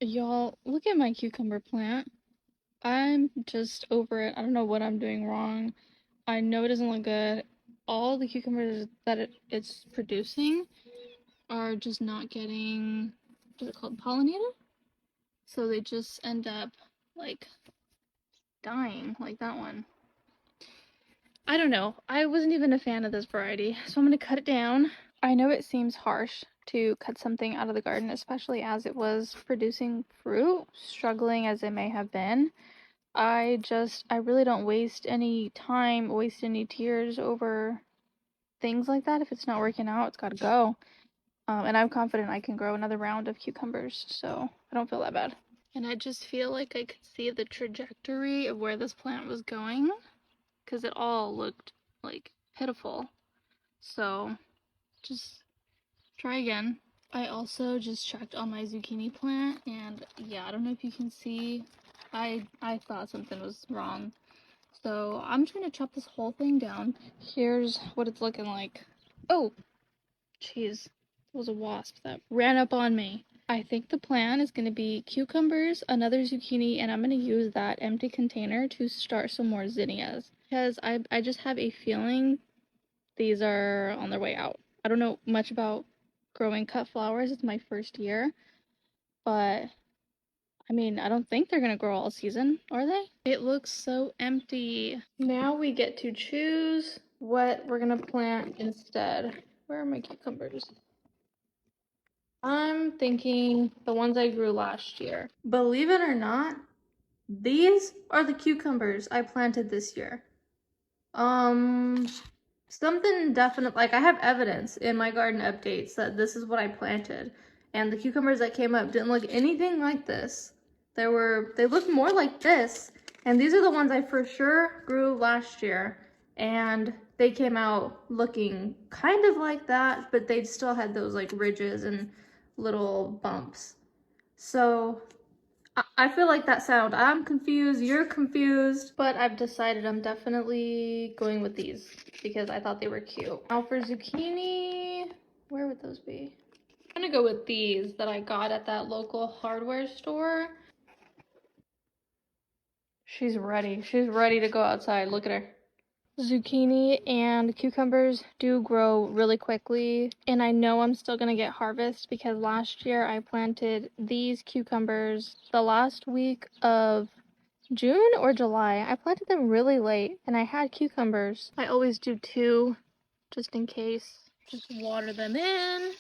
Y'all, look at my cucumber plant. I'm just over it. I don't know what I'm doing wrong. I know it doesn't look good. All the cucumbers that it's producing are just not getting, what's it called, pollinated? So they just end up, like, dying, like that one. I don't know. I wasn't even a fan of this variety, so I'm gonna cut it down. I know it seems harsh to cut something out of the garden, especially as it was producing fruit, struggling as it may have been. I really don't waste any time, waste any tears over things like that. If it's not working out, it's gotta go. And I'm confident I can grow another round of cucumbers, so I don't feel that bad. And I just feel like I could see the trajectory of where this plant was going, because it all looked like pitiful. So just try again. I also just checked on my zucchini plant, and yeah, I don't know if you can see, I thought something was wrong. So I'm trying to chop this whole thing down. Here's what it's looking like. Oh, jeez. It was a wasp that ran up on me. I think the plan is going to be cucumbers, another zucchini, and I'm going to use that empty container to start some more zinnias. Because I just have a feeling these are on their way out. I don't know much about growing cut flowers. It's my first year. But I mean, I don't think they're gonna grow all season, are they? It looks so empty. Now we get to choose what we're gonna plant instead. Where are my cucumbers? I'm thinking the ones I grew last year. Believe it or not, these are the cucumbers I planted this year. Something definite, like I have evidence in my garden updates that this is what I planted. And the cucumbers that came up didn't look anything like this. They looked more like this. And these are the ones I for sure grew last year. And they came out looking kind of like that, but they still had those like ridges and little bumps. So I feel like that sound. I'm confused, you're confused, but I've decided I'm definitely going with these because I thought they were cute. Now for zucchini, where would those be? I'm gonna go with these that I got at that local hardware store. She's ready. She's ready to go outside. Look at her. Zucchini and cucumbers do grow really quickly, and I know I'm still gonna get harvest because last year I planted these cucumbers the last week of June or July. I planted them really late and I had cucumbers. I always do two just in case. Just water them in.